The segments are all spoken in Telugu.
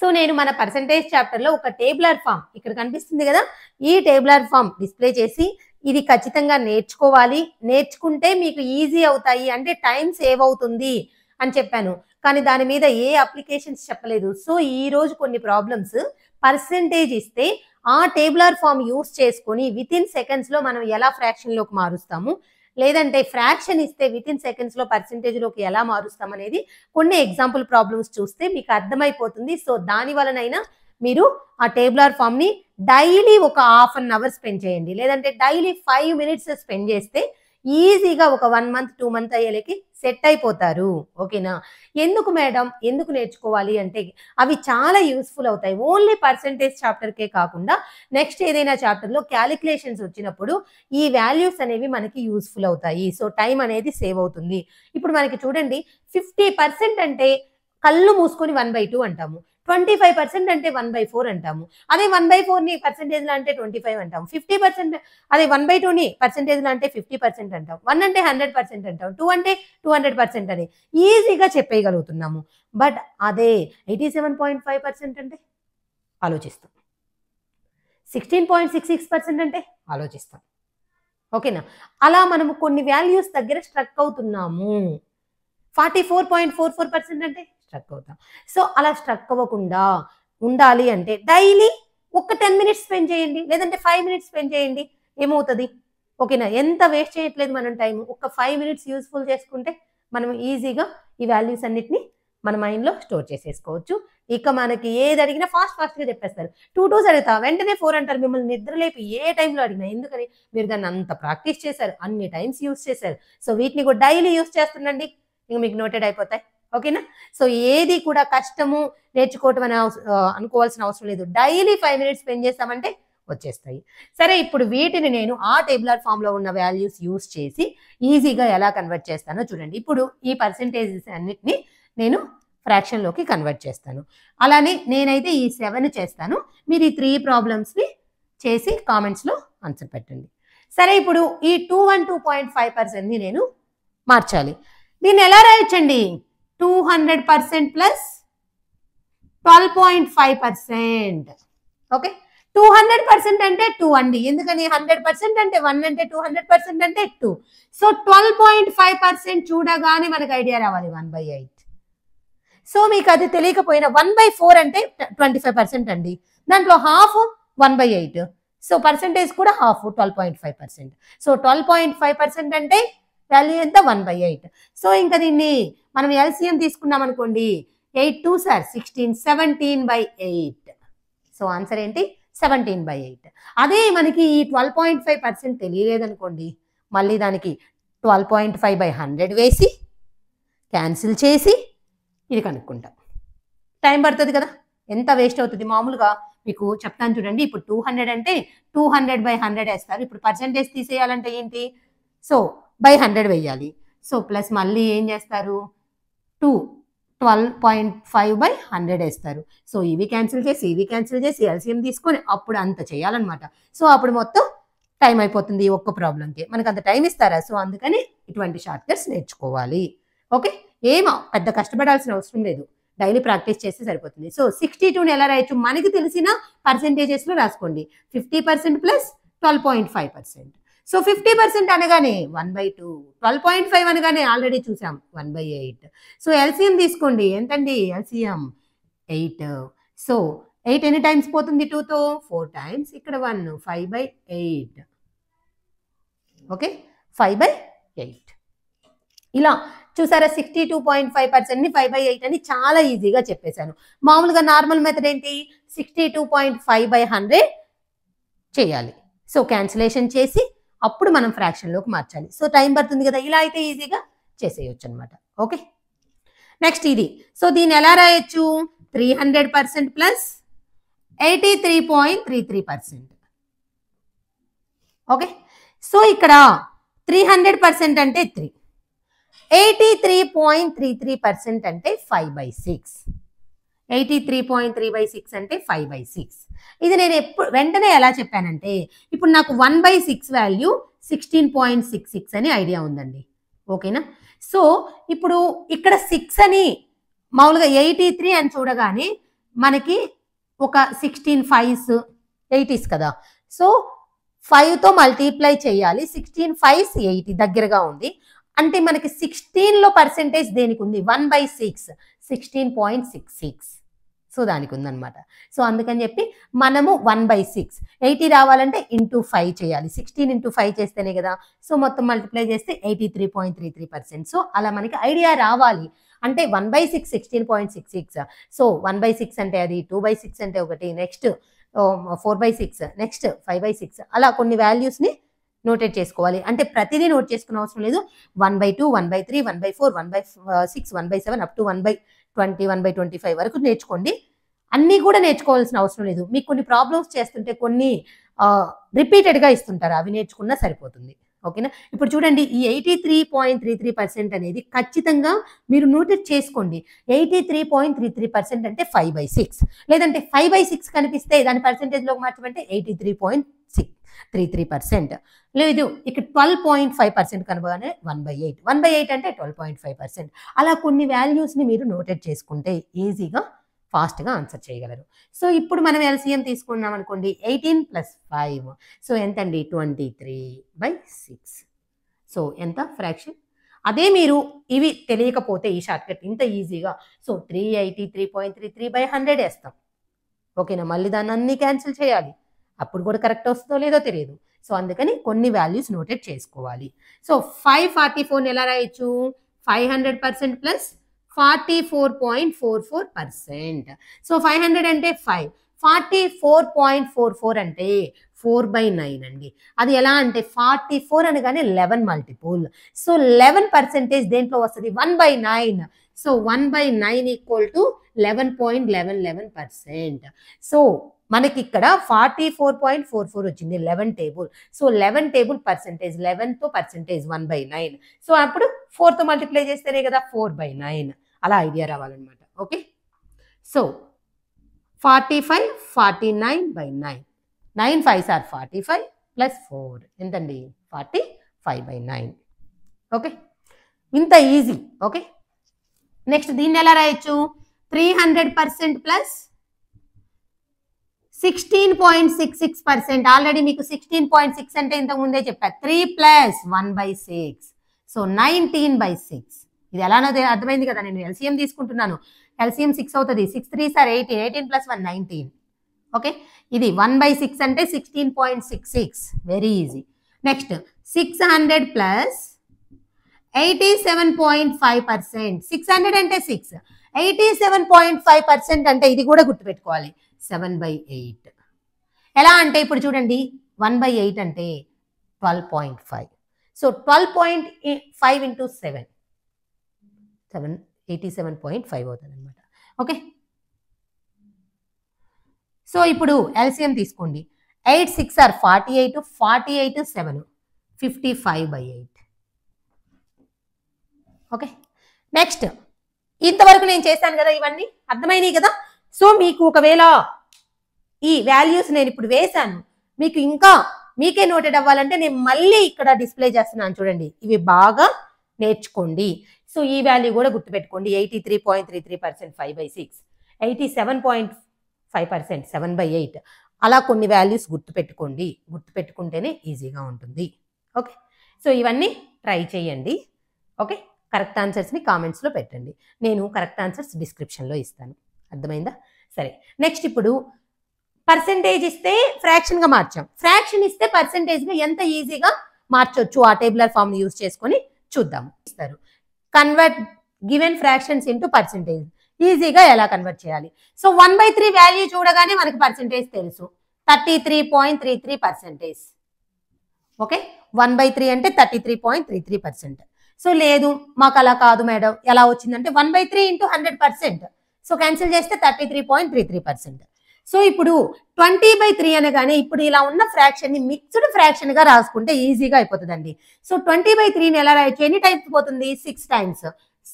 సో నేను మన పర్సంటేజ్ చాప్టర్లో ఒక టేబులర్ ఫామ్ ఇక్కడ కనిపిస్తుంది కదా, ఈ టేబులర్ ఫామ్ డిస్ప్లే చేసి ఇది ఖచ్చితంగా నేర్చుకోవాలి, నేర్చుకుంటే మీకు ఈజీ అవుతాయి, అంటే టైం సేవ్ అవుతుంది అని చెప్పాను. కానీ దాని మీద ఏ అప్లికేషన్స్ చెప్పలేదు. సో ఈ రోజు కొన్ని ప్రాబ్లమ్స్ పర్సంటేజ్ ఇస్తే ఆ టేబులర్ ఫామ్ యూస్ చేసుకొని వితిన్ సెకండ్స్లో మనం ఎలా ఫ్రాక్షన్లోకి మారుస్తాము, లేదంటే ఫ్రాక్షన్ ఇస్తే వితిన్ సెకండ్స్లో పర్సంటేజ్లోకి ఎలా మారుస్తాం అనేది కొన్ని ఎగ్జాంపుల్ ప్రాబ్లమ్స్ చూస్తే మీకు అర్థమైపోతుంది. సో దాని వలనైనా మీరు ఆ టేబులర్ ఫామ్ని డైలీ ఒక హాఫ్ అన్ అవర్ స్పెండ్ చేయండి, లేదంటే డైలీ 5 minutes స్పెండ్ చేస్తే ఈజీగా ఒక 1 month 2 month అయ్యేలకి సెట్ అయిపోతారు. ఓకేనా? ఎందుకు మేడం, ఎందుకు నేర్చుకోవాలి అంటే అవి చాలా యూస్ఫుల్ అవుతాయి. ఓన్లీ పర్సంటేజ్ చాప్టర్కే కాకుండా నెక్స్ట్ ఏదైనా చాప్టర్లో క్యాలిక్యులేషన్స్ వచ్చినప్పుడు ఈ వాల్యూస్ అనేవి మనకి యూస్ఫుల్ అవుతాయి. సో టైం అనేది సేవ్ అవుతుంది. ఇప్పుడు మనకి చూడండి 50% అంటే కళ్ళు మూసుకొని 1/2 అంటాము, 25% అంటే 1/4 అంటాము. అదే 1/4ని పర్సంటేజ్లో అంటే 25 అంటాము. 50% అదే 1/2ని పర్సంటేజ్లో అంటే 50% అంటాం. 1 అంటే 100% అంటాం. 2 అంటే 200% అని ఈజీగా చెప్పేయగలుగుతున్నాము. బట్ అదే 87.5% అంటే ఆలోచిస్తాం. 16.66% అంటే ఆలోచిస్తాం. ఓకేనా? అలా మనము కొన్ని వాల్యూస్ దగ్గర స్ట్రక్ అవుతున్నాము. 44.44% అంటే స్ట్రక్ అవుతాం. సో అలా స్ట్రక్ అవ్వకుండా ఉండాలి అంటే డైలీ ఒక 10 minutes స్పెండ్ చేయండి, లేదంటే 5 minutes స్పెండ్ చేయండి. ఏమవుతుంది? ఓకేనా? ఎంత వేస్ట్ చేయట్లేదు మనం టైం. ఒక 5 minutes యూస్ఫుల్ చేసుకుంటే మనం ఈజీగా ఈ వాల్యూస్ అన్నిటిని మన మైండ్లో స్టోర్ చేసేసుకోవచ్చు. ఇక మనకి ఏది అడిగినా ఫాస్ట్గా చెప్పేస్తారు. 2 2s అడుగుతా వెంటనే 4 అంటారు. మిమ్మల్ని నిద్రలేపి ఏ టైంలో అడిగినా, ఎందుకని మీరు దాన్ని అంత ప్రాక్టీస్ చేశారు, అన్ని టైమ్స్ యూస్ చేశారు. సో వీటిని కూడా డైలీ యూస్ చేస్తుండండి, ఇంక మీకు నోటెడ్ అయిపోతాయి. ఓకేనా? సో ఏది కూడా కష్టము నేర్చుకోవటం అని అనుకోవాల్సిన అవసరం లేదు. డైలీ 5 minutes స్పెండ్ చేస్తామంటే వచ్చేస్తాయి. సరే, ఇప్పుడు వీటిని నేను ఆ టేబులర్ ఫామ్లో ఉన్న వాల్యూస్ యూస్ చేసి ఈజీగా ఎలా కన్వర్ట్ చేస్తానో చూడండి. ఇప్పుడు ఈ పర్సంటేజెస్ అన్నిటిని నేను ఫ్రాక్షన్లోకి కన్వర్ట్ చేస్తాను. అలానే నేనైతే ఈ 7 చేస్తాను. మీరు ఈ 3 ప్రాబ్లమ్స్ని చేసి కామెంట్స్లో ఆన్సర్ పెట్టండి. సరే, ఇప్పుడు ఈ 212.5%ని నేను మార్చాలి. దీన్ని ఎలా రాయొచ్చండి? 200% ప్లస్ 12.5%. ఓకే, 200% అంటే 2 అండి. ఎందుకని? 100% అంటే 1 అంటే 200% అంటే 2. సో 12.5% చూడగానే మనకు ఐడియా రావాలి 1/8. సో మీకు అది తెలియకపోయినా 1/4 అంటే 25% అండి. దాంట్లో హాఫ్ 1/8. సో పర్సంటేజ్ కూడా హాఫ్ 12.5%. సో 12.5% అంటే వాల్యూ ఎంత? 1/8. సో ఇంకా దీన్ని మనం ఎల్సిఎం తీసుకున్నాం అనుకోండి, 8 2s 16, 17/8. సో ఆన్సర్ ఏంటి? 17/8. అదే మనకి ఈ 12.5% తెలియలేదనుకోండి, మళ్ళీ దానికి 12.5/100 వేసి క్యాన్సిల్ చేసి ఇది కనుక్కుంటాం. టైం పడుతుంది కదా, ఎంత వేస్ట్ అవుతుంది. మామూలుగా మీకు చెప్తాను చూడండి. ఇప్పుడు 200 అంటే 200/100 వేస్తారు. ఇప్పుడు పర్సంటేజ్ తీసేయాలంటే ఏంటి? సో by 100 వేయాలి. సో ప్లస్ మళ్ళీ ఏం చేస్తారు? 12.5/100 వేస్తారు. సో ఇవి క్యాన్సిల్ చేసి ఇవి క్యాన్సిల్ చేసి ఎల్సిఎం తీసుకొని అప్పుడు అంత చేయాలన్నమాట. సో అప్పుడు మొత్తం టైం అయిపోతుంది ఒక్క ప్రాబ్లంకి. మనకు అంత టైం ఇస్తారా? సో అందుకని ఇటువంటి షార్ట్ కట్స్ నేర్చుకోవాలి. ఓకే, ఏమో పెద్ద కష్టపడాల్సిన అవసరం లేదు, డైలీ ప్రాక్టీస్ చేస్తే సరిపోతుంది. సో 62ని ఎలా రాయొచ్చు? మనకి తెలిసిన పర్సెంటేజెస్లో రాసుకోండి. 50% ప్లస్ 12.5%. సో 50% అనగానే 1/2, 12.5 అనగానే ఆల్రెడీ చూసాం 1/8. సో ఎల్సిఎం తీసుకోండి. ఎంతండి ఎల్సిఎం? 8. సో 8 ఎన్ని టైమ్స్ పోతుంది? 2తో 4 times. ఇక్కడ 1, 5/8. ఓకే, 5/8. ఇలా చూసారా? 62.5%ని 5/8 అని చాలా ఈజీగా చెప్పేశాను. మామూలుగా నార్మల్ మెథడ్ ఏంటి? 62.5/100 చేయాలి. సో క్యాన్సిలేషన్ చేసి అప్పుడు మనం ఫ్రాక్షన్లోకి మార్చాలి. సో టైం పడుతుంది కదా, ఇలా అయితే ఈజీగా చేసేయచ్చు అనమాట. ఓకే, నెక్స్ట్ ఇది. సో దీన్ని ఎలా రాయొచ్చు? 300% ప్లస్ 83.33%. ఓకే, సో ఇక్కడ 300% అంటే 3, 83.33% అంటే 5/6. 83.3/6 అంటే 5/6. ఇది నేను వెంటనే ఎలా చెప్పానంటే, ఇప్పుడు నాకు 1/6 వాల్యూ 16.66 అని ఐడియా ఉందండి. ఓకేనా? సో ఇప్పుడు ఇక్కడ 6 అని మామూలుగా 83 అని చూడగానే మనకి ఒక 16 5s 80s కదా. సో 5తో మల్టిప్లై చేయాలి. 16 5s 80 దగ్గరగా ఉంది. అంటే మనకి 16లో పర్సెంటేజ్ దేనికి ఉంది? 1/6 16.66. సో దానికి ఉందన్నమాట. సో అందుకని చెప్పి మనము 1/6 80 రావాలంటే ఇంటూ 5 చేయాలి. 16 ఇంటూ 5 చేస్తేనే కదా. సో మొత్తం మల్టిప్లై చేస్తే 83.33%. సో అలా మనకి ఐడియా రావాలి. అంటే 1/6 16.66. సో 1/6 అంటే అది, 2/6 అంటే ఒకటి, నెక్స్ట్ 4/6, నెక్స్ట్ 5/6, అలా కొన్ని వాల్యూస్ని నోటేట్ చేసుకోవాలి. అంటే ప్రతిదీ నోట్ చేసుకునే అవసరం లేదు. 1/2 1/3 1/4 1/6 1/7 అప్ టు 1/20 1/25 వరకు నేర్చుకోండి. అన్నీ కూడా నేర్చుకోవాల్సిన అవసరం లేదు. మీకు కొన్ని ప్రాబ్లమ్స్ చేస్తుంటే కొన్ని రిపీటెడ్గా ఇస్తుంటారు, అవి నేర్చుకున్నా సరిపోతుంది. ఓకేనా? ఇప్పుడు చూడండి, ఈ 83.33% అనేది ఖచ్చితంగా మీరు నోటెడ్ చేసుకోండి. 83.33% అంటే 5/6, లేదంటే 5/6 కనిపిస్తే దాని పర్సెంటేజ్లోకి మార్చమంటే 83.33%. లేదు ఇక్కడ 12.5% కనబగానే 1/8 1/8 అంటే 12.5%. అలా కొన్ని వాల్యూస్ని మీరు నోటెడ్ చేసుకుంటే ఈజీగా ఫాస్ట్గా ఆన్సర్ చేయగలరు. సో ఇప్పుడు మనం ఎల్సిఎం తీసుకున్నాం అనుకోండి, 18 + 5. సో ఎంతండి? 23/6. సో ఎంత ఫ్రాక్షన్? అదే మీరు ఇవి తెలియకపోతే ఈ షార్ట్కట్ ఇంత ఈజీగా, సో 383.33/100 వేస్తాం. ఓకేనా? మళ్ళీ దాన్ని అన్ని క్యాన్సిల్ చేయాలి, అప్పుడు కూడా కరెక్ట్ వస్తుందో లేదో తెలియదు. సో అందుకని కొన్ని వాల్యూస్ నోటెడ్ చేసుకోవాలి. సో 544 ఎలా రాయొచ్చు? 500% ప్లస్ 44.44%. సో 500 అంటే 5, 44.44 అంటే 4/9 అండి. అది ఎలా అంటే 44 అనగానే 11 మల్టిపుల్. సో 11% దేంట్లో వస్తుంది? 1/9. సో 1/9 = 11.11%. సో మనకి ఇక్కడ 44.44 వచ్చింది, 11 టేబుల్. సో 11 టేబుల్ పర్సెంటేజ్, 11తో పర్సెంటేజ్ 1/9. సో అప్పుడు 4తో మల్టిప్లై చేస్తేనే కదా 4/9. అలా ఐడియా రావాలన్నమాట. Okay? So 45 49/9, 9 5s are 45 plus 4 ఎంతండి? 45/9. ఓకే, ఇంత ఈజీ. ఓకే, నెక్స్ట్ దీన్ని ఎలా రాయొచ్చు? 300% ప్లస్ 16.66%. ఆల్రెడీ మీకు 16.6 అంటే ఇంతకు ముందే చెప్పా. 3 + 1/6, సో 19/6. ఇది ఎలానో అర్థమైంది కదా. నేను ఎల్సిఎం తీసుకుంటున్నాను. ఎల్సిఎం 6 అవుతుంది. 6 3s are 18, 18 + 1 19. ఓకే, ఇది 1/6 అంటే 16.66. Very easy. Next 600 plus 87.5%. 600 అంటే 6, 87.5% అంటే ఇది కూడా గుర్తుపెట్టుకోవాలి, 7/8. ఎలా అంటే ఇప్పుడు చూడండి, 1/8 అంటే 12.5. సో 12.5 × 7 87.5 అవుతుంది అనమాట. ఓకే, సో ఇప్పుడు ఎల్సిఎం తీసుకోండి. 8 6 are 48, 48 7 55/8. ఓకే, నెక్స్ట్ ఇంతవరకు నేను చేశాను కదా, ఇవన్నీ అర్థమైనాయి కదా. సో మీకు ఒకవేళ ఈ వాల్యూస్ నేను ఇప్పుడు వేశాను, మీకు ఇంకా మీకే నోటెడ్ అవ్వాలంటే నేను మళ్ళీ ఇక్కడ డిస్ప్లే చేస్తున్నాను చూడండి. ఇవి బాగా నేర్చుకోండి. సో ఈ వాల్యూ కూడా గుర్తుపెట్టుకోండి. 83.33% 5/6, 87.5% 7/8. అలా కొన్ని వాల్యూస్ గుర్తుపెట్టుకోండి. గుర్తుపెట్టుకుంటేనే ఈజీగా ఉంటుంది. ఓకే, సో ఇవన్నీ ట్రై చేయండి. ఓకే, కరెక్ట్ ఆన్సర్స్ని కామెంట్స్లో పెట్టండి. నేను కరెక్ట్ ఆన్సర్స్ డిస్క్రిప్షన్లో ఇస్తాను. అర్థమైందా? సరే, నెక్స్ట్ ఇప్పుడు పర్సెంటేజ్ ఇస్తే ఫ్రాక్షన్గా మార్చాం. ఫ్రాక్షన్ ఇస్తే పర్సెంటేజ్గా ఎంత ఈజీగా మార్చొచ్చు ఆ టేబులర్ ఫామ్ని యూజ్ చేసుకొని చూద్దాము. ఇస్తారు convert given fractions into percentage. ఈజీగా ఎలా కన్వర్ట్ చేయాలి? సో 1/3 వాల్యూ చూడగానే మనకి పర్సెంటేజ్ తెలుసు, 33.33%. ఓకే, 1/3 అంటే 33.33%. సో లేదు మాకు అలా కాదు మేడం, ఎలా వచ్చిందంటే 1/3 × 100%. సో క్యాన్సిల్ చేస్తే 33.33%. సో ఇప్పుడు 20/3 అనగానే ఇప్పుడు ఇలా ఉన్న ఫ్రాక్షన్ని మిక్స్డ్ ఫ్రాక్షన్గా రాసుకుంటే ఈజీగా అయిపోతుందండి. సో 20/3ని ఎలా రాయొచ్చు? ఎన్ని టైమ్స్ పోతుంది? 6 టైమ్స్.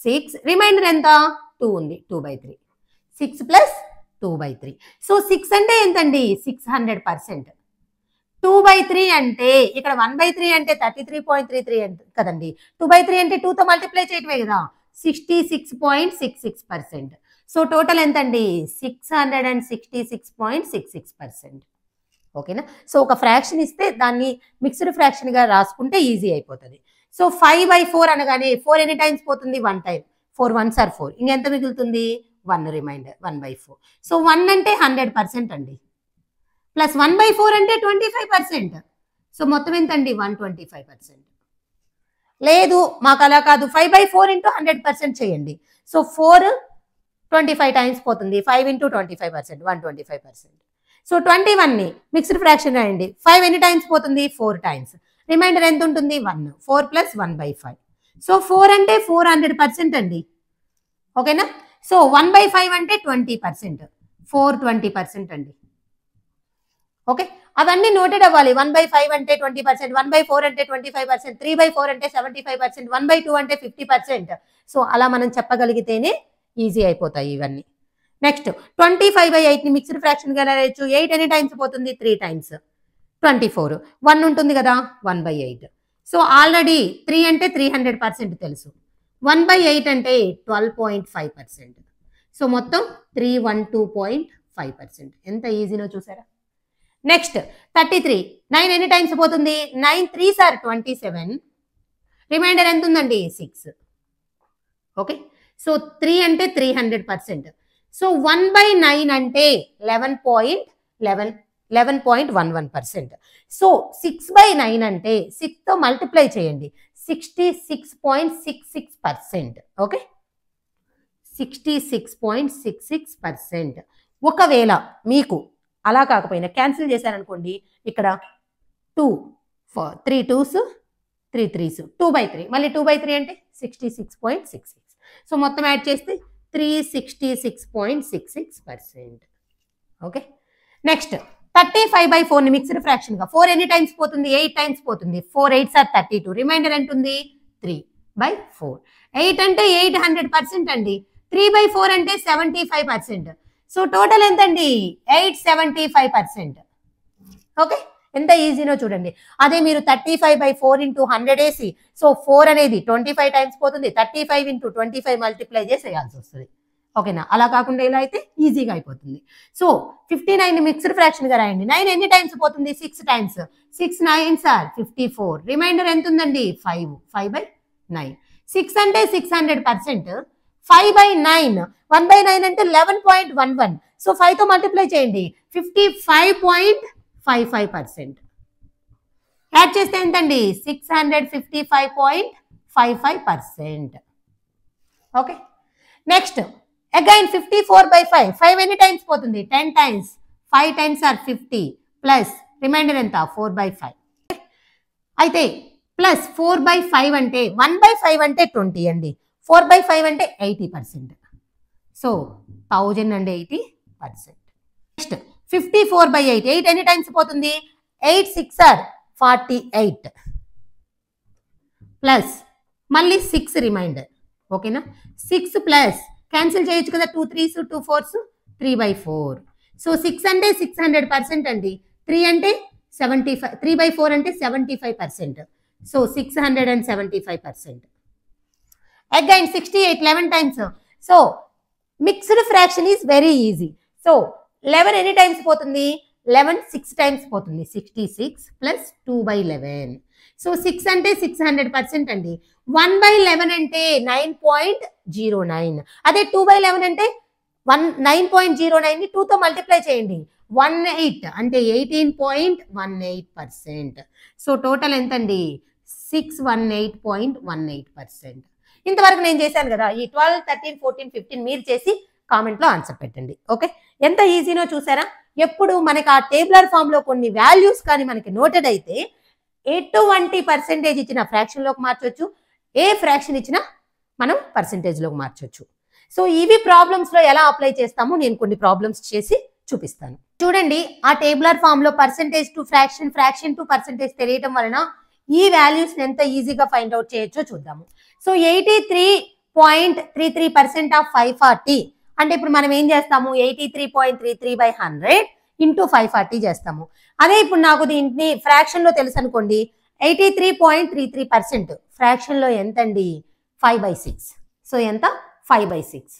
6 రిమైండర్ ఎంత? 2 ఉంది, 2/3. 6 + 2/3. సో 6 అంటే ఎంతండి? 600%. 2/3 అంటే ఇక్కడ 1/3 అంటే 33.33 కదండి. 2/3 అంటే 2తో మల్టిప్లై చేయటమే కదా, 66.66%. సో టోటల్ ఎంత అండి 666.66%. ఓకేనా. సో ఒక ఫ్రాక్షన్ ఇస్తే దాన్ని మిక్స్డ్ ఫ్రాక్షన్ గా రాసుకుంటే ఈజీ అయిపోతుంది. సో 5/4 అనగానే 4 ఎన్ని టైమ్స్ పోతుంది 1 టైం. 4 1s are 4. ఇంకెంత మిగులుతుంది 1 రిమైండర్ 1/4. సో 1 అంటే 100% అండి. ప్లస్ 1/4 అంటే 25%. సో మొత్తం ఎంత అండి 125%. లేదు మాకు అలా కాదు 5/4 ఇంటూ 100% చేయండి. సో 4 25 టైమ్స్ పోతుంది. 5 ఇంటూ 25% 125%. సో 21ని మిక్స్డ్ ఫ్రాక్షన్ రాయండి. 5 ఎన్ని టైమ్స్ పోతుంది 4 టైమ్స్. రిమైండర్ ఎంత ఉంటుంది 1. 4 ప్లస్ 1/5. సో 4 అంటే 400% అండి. ఓకేనా. సో 1/5 అంటే 20%. 4 20% అండి. ఓకే, అవన్నీ నోటెడ్ అవ్వాలి. 1/5 అంటే 20%, 1/4 అంటే 25%, 3/4 అంటే 75%, 1/2 అంటే 50%. సో అలా మనం చెప్పగలిగితేనే ఈజీ అయిపోతాయి ఇవన్నీ. నెక్స్ట్ 25/8ని మిక్స్డ్ ఫ్రాక్షన్ గా రాయొచ్చు. 8 ఎన్ని టైమ్స్ పోతుంది 3 టైమ్స్. 24 1 ఉంటుంది కదా 1/8. సో ఆల్రెడీ 3 అంటే 300% తెలుసు. 1/8 అంటే 12.5%. సో మొత్తం 312.5%. ఎంత ఈజీనో చూసారా. నెక్స్ట్ 33 9 ఎన్ని టైమ్స్ పోతుంది 9 3s are 27. రిమైండర్ ఎంత ఉందండి 6. ఓకే, సో 3 అంటే 300%. సో 1/9 అంటే 11.11%. సో 6/9 అంటే 6తో మల్టిప్లై చేయండి 66.66%. ఓకే, 66.66%. ఒకవేళ మీకు అలా కాకపోయినా క్యాన్సిల్ చేశారనుకోండి, ఇక్కడ 2 3 2s 3 3s 2/3 మళ్ళీ 2/3 అంటే 66.66. సో మొత్తం యాడ్ చేస్తే 366.66%. ఓకే, నెక్స్ట్ 35/4ని మిక్స్డ్ ఫ్రాక్షన్ గా 4 ఎన్ని టైమ్స్ పోతుంది 8 టైమ్స్ పోతుంది. 4 8s are 32. రిమైండర్ ఎంత ఉంది 3/4. 8 అంటే 800% అండి. 3/4 అంటే 75%. సో టోటల్ ఎంత అండి 875%. ఓకే, ఎంత ఈజీనో చూడండి. అదే మీరు 35/4 ఇంటూ 100 వేసి సో 4 అనేది 25 టైమ్స్ పోతుంది. 35 ఇంటూ 25 మల్టిప్లై చేసి వేయాల్సి వస్తుంది. ఓకేనా, అలా కాకుండా ఇలా అయితే ఈజీగా అయిపోతుంది. సో 59ని మిక్స్డ్ ఫ్రాక్షన్ గా రాయండి. 9 ఎన్ని టైమ్స్ పోతుంది 6 టైమ్స్. 6 9s are 54. రిమైండర్ ఎంత ఉందండి 5. 5/9. 6 అంటే 600%. 5/9 1/9 అంటే 11.11. సో 5తో మల్టిప్లై చేయండి 55.55%. యాడ్ చేస్తే ఎంతండి 655.55%. Okay, next again 54/5. 5 ఎన్ని టైమ్స్ పోతుంది 10 times. 5 times are 50 plus remainder ఎంత 4/5. అయితే ప్లస్ 4/5 అంటే 1/5 అంటే 20 అండి. 4/5 అంటే 80%. సో 1000 అంటే 80%. నెక్స్ట్ 54/8. 8 ఎన్ని టైమ్స్ పోతుంది 8 6s are 48 ప్లస్ మళ్ళీ 6 రిమైండర్. ఓకేనా, 6 ప్లస్ క్యాన్సిల్ చేయొచ్చు కదా 2 3s 2 4s 3/4. సో 6 అంటే 600% అండి. 3 అంటే 75. 3/4 అంటే 75%. So 675%. Again 68 11 times. So mixed fraction is very easy. So 11 ఎన్ని టైమ్స్ పోతుంది 11 6 టైమ్స్ పోతుంది. 66 ప్లస్ 2/11. సో 6 అంటే 600% అండి. 1/11 అంటే 9.09. అదే 2/11 అంటే 9.09ని 2తో మల్టిప్లై చేయండి 18 అంటే 18.18%. సో టోటల్ ఎంత అండి 618.18%. ఇంతవరకు నేను చేశాను కదా. ఈ 12 13 14 15 మీరు చేసి కామెంట్లో ఆన్సర్ పెట్టండి. ఓకే, ఎంత ఈజీనో చూసారా. ఎప్పుడు మనకి ఆ టేబులర్ ఫామ్ లో కొన్ని వాల్యూస్ కానీ మనకి నోటెడ్ అయితే ఎటువంటి పర్సెంటేజ్ ఇచ్చిన ఫ్రాక్షన్ లోకి మార్చొచ్చు, ఏ ఫ్రాక్షన్ ఇచ్చినా మనం పర్సెంటేజ్ లోకి మార్చొచ్చు. సో ఇవి ప్రాబ్లమ్స్ లో ఎలా అప్లై చేస్తామో నేను కొన్ని ప్రాబ్లమ్స్ చేసి చూపిస్తాను. చూడండి, ఆ టేబులర్ ఫామ్ లో percentage to fraction, fraction to percentage తెలియటం వలన ఈ వాల్యూస్ ఎంత ఈజీగా ఫైండ్ అవుట్ చేయొచ్చో చూద్దాము. సో 83.33% ఆఫ్ 540 అంటే ఇప్పుడు మనం ఏం చేస్తాము 83.33/100 ఇంటూ 540 చేస్తాము. అదే ఇప్పుడు నాకు దీన్ని ఫ్రాక్షన్ లో తెలుసు అనుకోండి 83.33% ఫ్రాక్షన్ లో ఎంత అండి 5/6. సో ఎంత 5/6.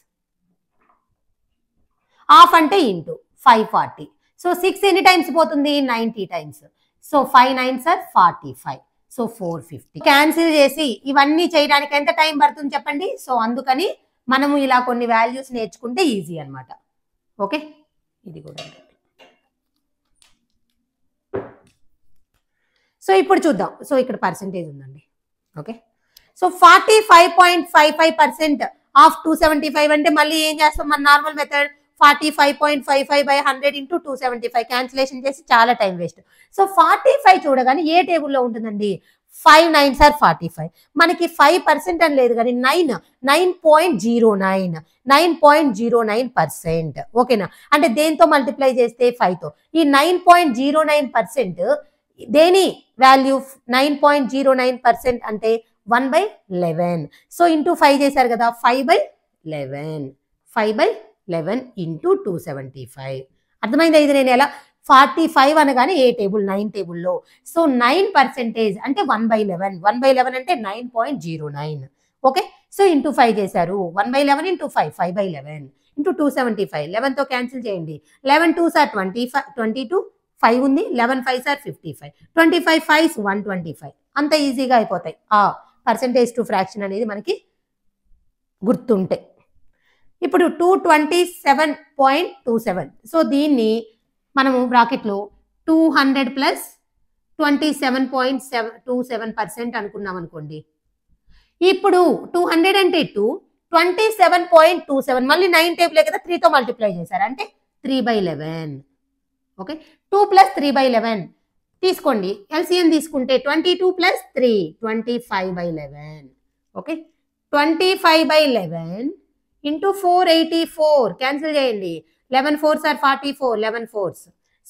హాఫ్ అంటే ఇంటూ 540. సో 6 ఎన్ని టైమ్స్ పోతుంది? 90 times. So 5 9s are 45. So 450. Cancel చేసి ఇవన్నీ చేయడానికి ఎంత టైం పడుతుంది చెప్పండి. సో అందుకని మనము ఇలా కొన్ని వాల్యూస్ నేర్చుకుంటే ఈజీ అన్నమాట. ఓకే, ఇది కూడా. సో ఇప్పుడు చూద్దాం. సో ఇక్కడ పర్సెంటేజ్ ఉందండి. ఓకే, సో 45.55% ఆఫ్ 275 అంటే మళ్ళీ ఏం చేస్తాం? మన నార్మల్ మెథడ్ 45.55/100 into 275 క్యాన్సిలేషన్ చేసి చాలా టైం వేస్ట్. సో 45 చూడగానే ఏ టేబుల్లో ఉంటుందండి? 5 9s are 45. మనకి 5% అని లేదు కానీ 9.09 9.09%. ఓకేనా? అంటే దేంతో మల్టిప్లై చేస్తే 5తో. ఈ 9.09% దేని వాల్యూ? 9.09% అంటే 1/11. సో ఇంటూ 5 చేశారు కదా, 5/11. 5/11 into 275. అర్థమైందా? ఇది నేను ఎలా 45 అనగానే ఏ టేబుల్? 9 టేబుల్లో. సో 9% అంటే 1/11. 1/11 అంటే 9.09. ఓకే, సో ఇంటూ 5 చేశారు. 1/11 into 5 5/11 into 275. 11తో క్యాన్సిల్ చేయండి. 11 2s are 25 22. 5 ఉంది. 11 5s are 55. 25 5s 125. అంత ఈజీగా అయిపోతాయి. పర్సెంటేజ్ టు ఫ్రాక్షన్ అనేది మనకి గుర్తుంటే. ఇప్పుడు 227.27. సో దీన్ని మనము బ్రాకెట్లో 200 ప్లస్ 27.27% అనుకున్నాం అనుకోండి. ఇప్పుడు 200 అంటే 27.27 మళ్ళీ 9 టేబులే కదా, 3తో మల్టిప్లై చేశారు అంటే 3/11. ఓకే, 2 ప్లస్ 3/11 తీసుకోండి. ఎల్సిఎం తీసుకుంటే 22 ప్లస్ 3 25/11. ఓకే, 25/11 ఇంటూ 484 క్యాన్సిల్ చేయండి. 11 4s are 44. 11 4s.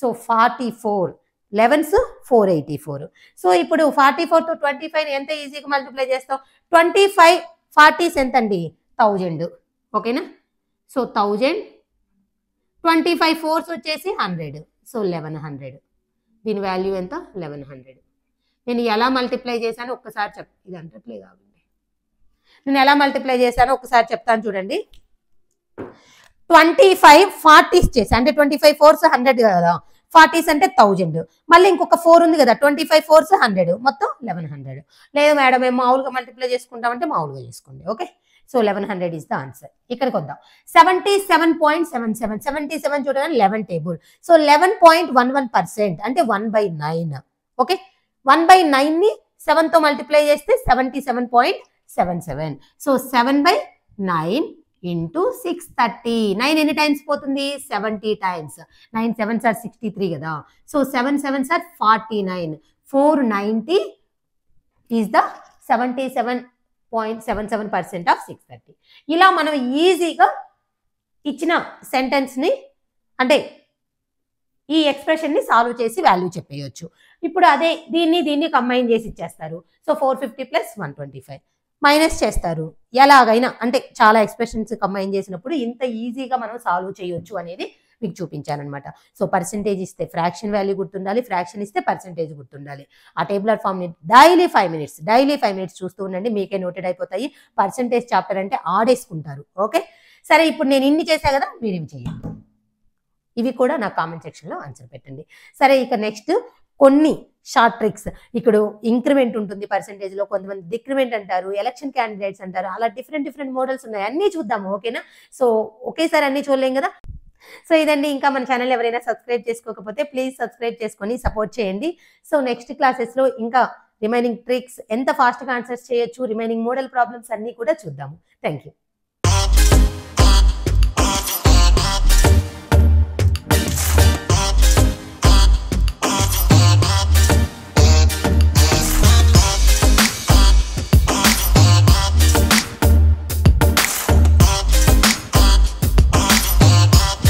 So 44. 11s 484. So ఇప్పుడు 44తో 25 ఎంత ఈజీగా మల్టిప్లై చేస్తాం? 25 40s ఎంత అండి? 1000. ఓకేనా? సో 1000. 25 4s వచ్చేసి 100. సో 1100. దీని వాల్యూ ఎంత? 1100. నేను ఎలా మల్టిప్లై చేశానో ఒక్కసారి ఇది అంటట్లే కాదండి. నేను ఎలా మల్టిప్లై చేశానో ఒకసారి చెప్తాను చూడండి. 25 40s చేసి అంటే 25 4s 100 కదా, 40s అంటే 1000. మళ్ళీ ఇంకొక 4 ఉంది కదా, 25 4s 100, మొత్తం 1100. లేదు మేడం మేము మామూలుగా మల్టిప్లై చేసుకుంటామంటే మామూలుగా చేసుకోండి. Okay, so 1100 is the answer. ఇక్కడికి వద్దాం. 77.77. 77 చూడగానే 11 టేబుల్. సో 11.11% అంటే 1/9. ఓకే, 1/9ని 7తో మల్టిప్లై చేస్తే 77.77. So 7/9 into 630. 9 ఎన్ని టైమ్స్ పోతుంది? 70 టైమ్స్. 9 7s are 63 కదా. So 7 7s are 49. 490 is the 77.77% of 630. ఇలా మనం ఈజీగా ఇచ్చిన సెంటెన్స్ని అంటే ఈ ఎక్స్ప్రెషన్ని సాల్వ్ చేసి వాల్యూ చెప్పేయచ్చు. ఇప్పుడు అదే దీన్ని కంబైన్ చేసి ఇచ్చేస్తారు. సో 450 ప్లస్ 125 మైనస్ చేస్తారు. ఎలాగైనా అంటే చాలా ఎక్స్ప్రెషన్స్ కంబైన్ చేసినప్పుడు ఇంత ఈజీగా మనం సాల్వ్ చేయొచ్చు అనేది మీకు చూపించానమాట. సో పర్సెంటేజ్ ఇస్తే ఫ్రాక్షన్ వాల్యూ గుర్తుండాలి, ఫ్రాక్షన్ ఇస్తే పర్సెంటేజ్ గుర్తుండాలి. ఆ టేబులర్ ఫామ్ని డైలీ 5 minutes చూస్తూ ఉండండి, మీకే నోటెడ్ అయిపోతాయి. పర్సెంటేజ్ చాప్టర్ అంటే ఆడేసుకుంటారు. ఓకే, సరే ఇప్పుడు నేను ఇన్ని చేశా కదా, మీరు ఇవి చేయండి. ఇవి కూడా నా కామెంట్ సెక్షన్లో ఆన్సర్ పెట్టండి. సరే, ఇక నెక్స్ట్ కొన్ని షార్ట్ ట్రిక్స్. ఇక్కడ ఇంక్రిమెంట్ ఉంటుంది పర్సెంటేజ్లో, కొంతమంది డిక్రిమెంట్ అంటారు, ఎలక్షన్ క్యాండిడేట్స్ అంటారు, అలా డిఫరెంట్ మోడల్స్ ఉన్నాయి. అన్నీ చూద్దాము. ఓకేనా? సో ఒకేసారి అన్నీ చూడలేం కదా. సో ఇదండి. ఇంకా మన ఛానల్ ఎవరైనా సబ్స్క్రైబ్ చేసుకోకపోతే ప్లీజ్ సబ్స్క్రైబ్ చేసుకొని సపోర్ట్ చేయండి. సో నెక్స్ట్ క్లాసెస్లో ఇంకా రిమైనింగ్ ట్రిక్స్, ఎంత ఫాస్ట్గా ఆన్సర్స్ చేయొచ్చు, రిమైనింగ్ మోడల్ ప్రాబ్లమ్స్ అన్నీ కూడా చూద్దాము. Thank you.